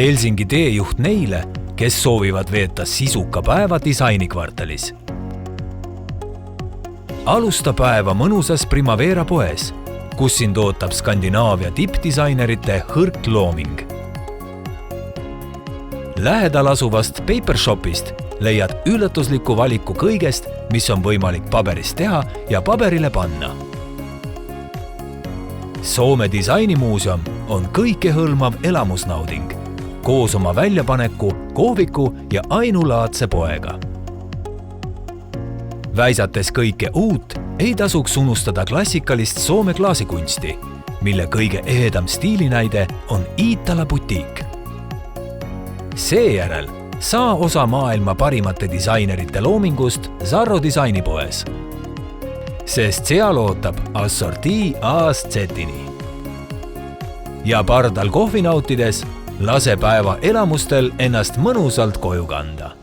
Helsingi teejuht neile, kes soovivad veeta sisuka päeva disainikvartalis. Alusta päeva mõnusas Primavera poes, kus sind ootab Skandinaavia tippdisainerite hõrk looming. Lähedal asuvast Papershopist leiad üllatusliku valiku kõigest, mis on võimalik paberist teha ja paberile panna. Soome disainimuuseum on kõikehõlmav elamusnauding, koos oma väljapaneku, kohviku ja ainulaadse poega. Väisates kõike uut, ei tasuks unustada klassikalist Soome klaasikunsti, mille kõige ehedam stiilinäide on Iittala butiik. Seejärel saa osa maailma parimate disainerite loomingust Zarro disainipoes, sest seal ootab assortii A-Z-ini. Ja pardal kohvi nautides lase päeva elamustel ennast mõnusalt koju kanda.